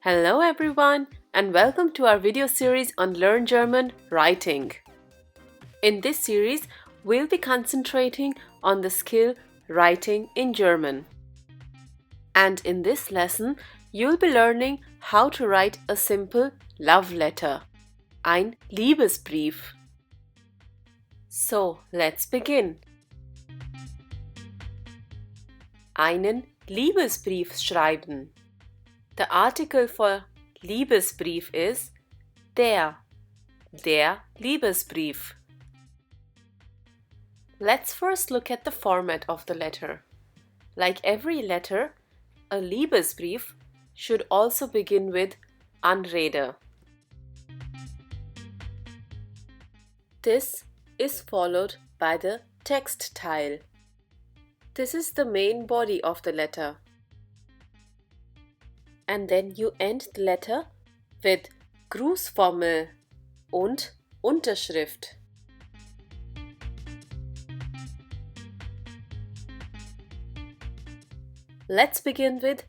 Hello everyone and welcome to our video series on Learn German Writing. In this series, we'll be concentrating on the skill writing in German. And in this lesson, you'll be learning how to write a simple love letter, ein Liebesbrief. So, let's begin. Einen Liebesbrief schreiben. The article for Liebesbrief is der Liebesbrief. Let's first look at the format of the letter. Like every letter, a Liebesbrief should also begin with Anrede. This is followed by the Textteil. This is the main body of the letter. And then you end the letter with Grußformel und Unterschrift. Let's begin with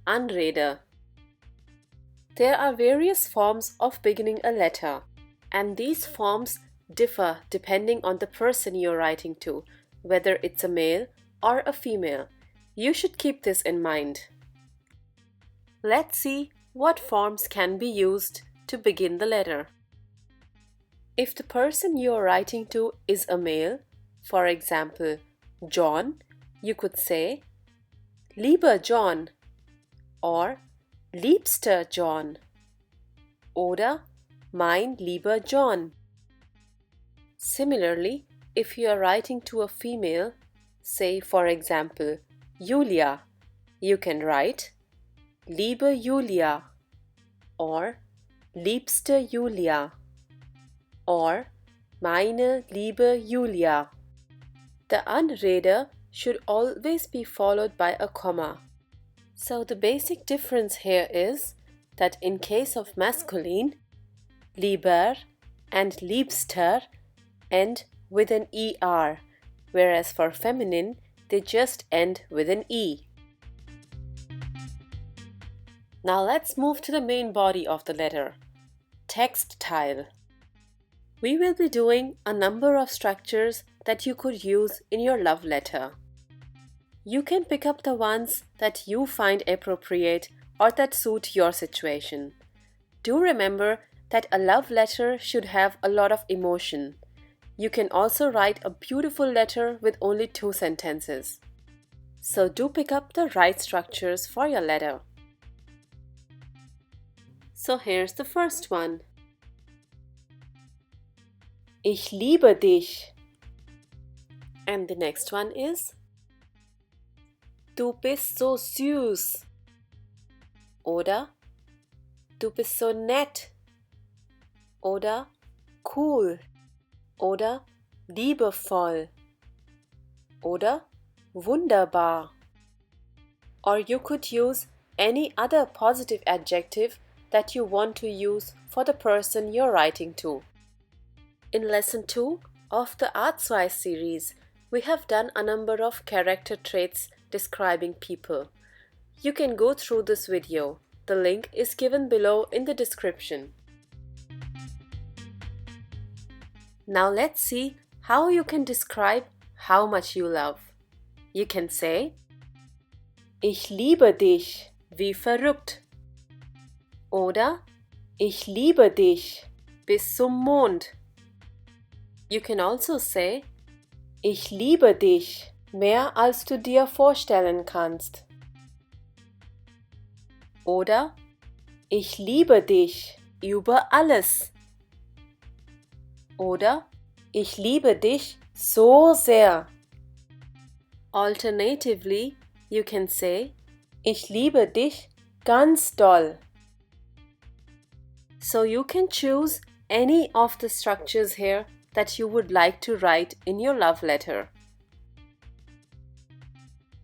Anrede. There are various forms of beginning a letter, and these forms differ depending on the person you're writing to, whether it's a male or a female. You should keep this in mind. Let's see what forms can be used to begin the letter. If the person you are writing to is a male, for example, John, you could say Lieber John or Liebster John oder Mein lieber John. Similarly, if you are writing to a female, say for example Julia, you can write Liebe Julia or Liebste Julia or Meine liebe Julia. The Anrede should always be followed by a comma. So the basic difference here is that in case of masculine, lieber and liebster end with an er, whereas for feminine, they just end with an e. Now let's move to the main body of the letter, Textteil. We will be doing a number of structures that you could use in your love letter. You can pick up the ones that you find appropriate or that suit your situation. Do remember that a love letter should have a lot of emotion. You can also write a beautiful letter with only 2 sentences. So do pick up the right structures for your letter. So here's the first one. Ich liebe dich. And the next one is Du bist so süß. Oder Du bist so nett. Oder cool. Oder liebevoll. Oder wunderbar. Or you could use any other positive adjective that you want to use for the person you're writing to. In lesson 2 of the Artswise series, we have done a number of character traits describing people. You can go through this video. The link is given below in the description. Now let's see how you can describe how much you love. You can say Ich liebe dich wie verrückt. Oder Ich liebe dich bis zum Mond. You can also say Ich liebe dich mehr als du dir vorstellen kannst. Oder Ich liebe dich über alles. Oder Ich liebe dich so sehr. Alternatively, you can say Ich liebe dich ganz doll. So you can choose any of the structures here that you would like to write in your love letter.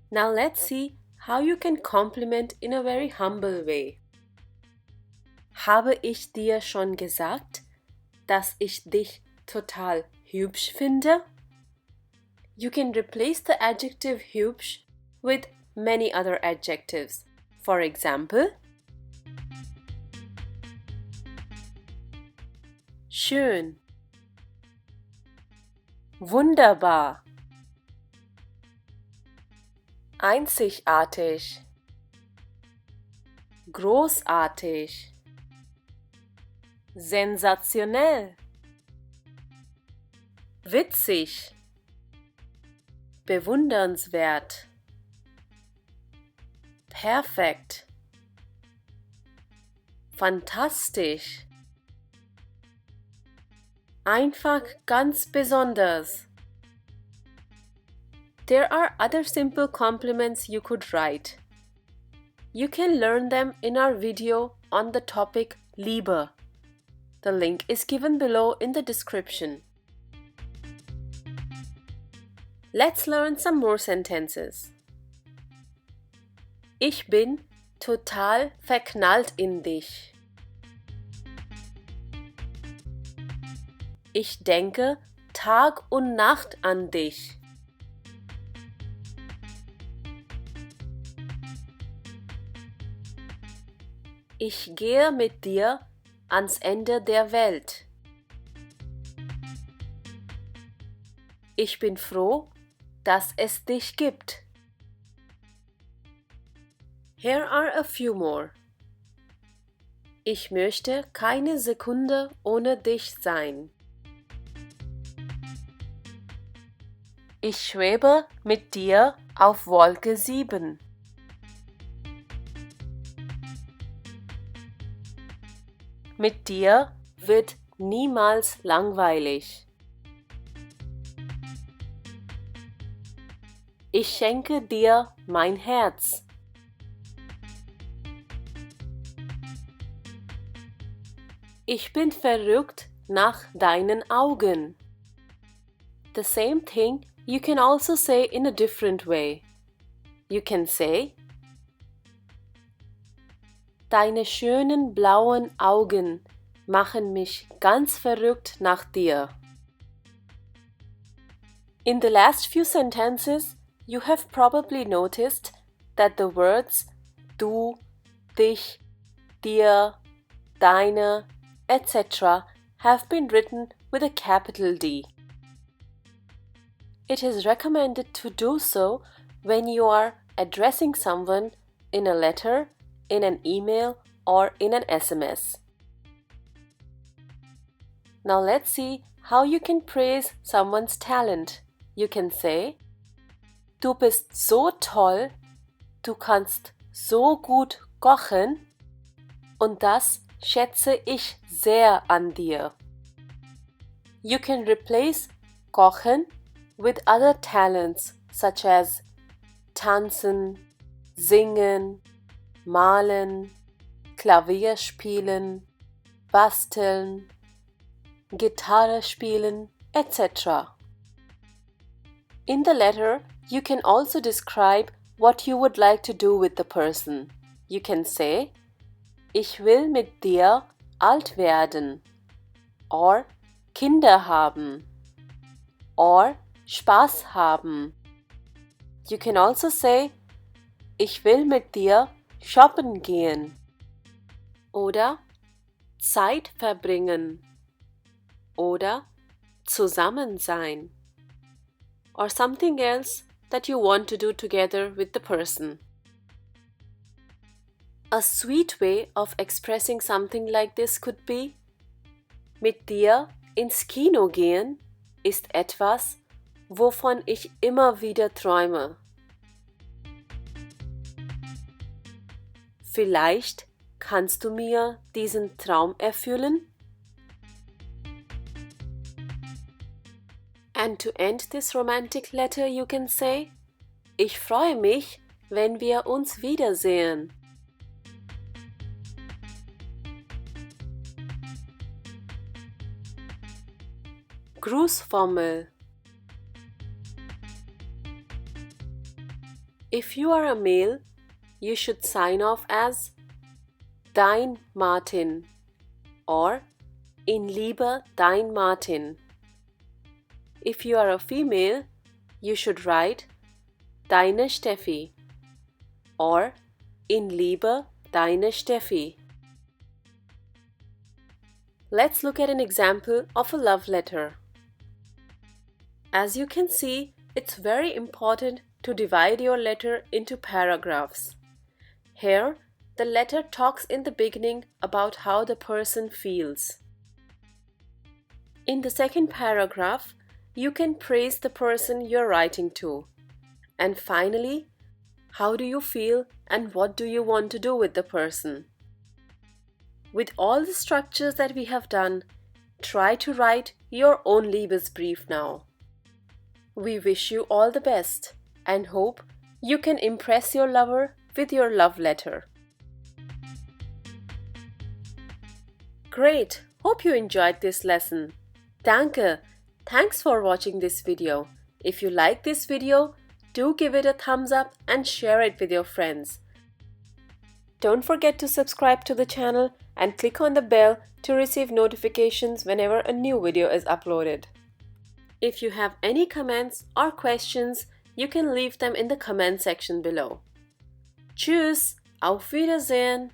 Now let's see how you can compliment in a very humble way. Habe ich dir schon gesagt, dass ich dich total hübsch finde? You can replace the adjective hübsch with many other adjectives. For example, schön, wunderbar, einzigartig, großartig, sensationell, witzig, bewundernswert, perfekt, fantastisch, einfach ganz besonders. There are other simple compliments you could write. You can learn them in our video on the topic Liebe. The link is given below in the description. Let's learn some more sentences. Ich bin total verknallt in dich. Ich denke Tag und Nacht an dich. Ich gehe mit dir ans Ende der Welt. Ich bin froh, dass es dich gibt. Here are a few more. Ich möchte keine Sekunde ohne dich sein. Ich schwebe mit dir auf Wolke 7. Mit dir wird niemals langweilig. Ich schenke dir mein Herz. Ich bin verrückt nach deinen Augen. The same thing you can also say in a different way. You can say, deine schönen blauen Augen machen mich ganz verrückt nach dir. In the last few sentences, you have probably noticed that the words du, dich, dir, deine, etc. have been written with a capital D. It is recommended to do so when you are addressing someone in a letter, in an email, or in an SMS. Now let's see how you can praise someone's talent. You can say, du bist so toll, du kannst so gut kochen und das schätze ich sehr an dir. You can replace kochen with other talents such as tanzen, singen, malen, Klavier spielen, basteln, Gitarre spielen, etc. In the letter, you can also describe what you would like to do with the person. You can say, ich will mit dir alt werden, or Kinder haben, or Spaß haben. You can also say, ich will mit dir shoppen gehen, oder Zeit verbringen, oder zusammen sein, or something else that you want to do together with the person. A sweet way of expressing something like this could be, mit dir ins Kino gehen ist etwas, wovon ich immer wieder träume. Vielleicht kannst du mir diesen Traum erfüllen? And to end this romantic letter you can say, ich freue mich, wenn wir uns wiedersehen. Grußformel. If you are a male, you should sign off as Dein Martin or In Liebe Dein Martin. If you are a female, you should write Deine Steffi or In Liebe Deine Steffi. let's look at an example of a love letter. As you can see, it's very important to divide your letter into paragraphs. Here, the letter talks in the beginning about how the person feels. In the second paragraph, you can praise the person you're writing to. And finally, how do you feel and what do you want to do with the person? With all the structures that we have done, try to write your own Liebesbrief now. We wish you all the best and hope you can impress your lover with your love letter. Great! Hope you enjoyed this lesson. Danke! Thanks for watching this video. If you like this video, do give it a thumbs up and share it with your friends. Don't forget to subscribe to the channel and click on the bell to receive notifications whenever a new video is uploaded. If you have any comments or questions, you can leave them in the comment section below. Tschüss, auf Wiedersehen!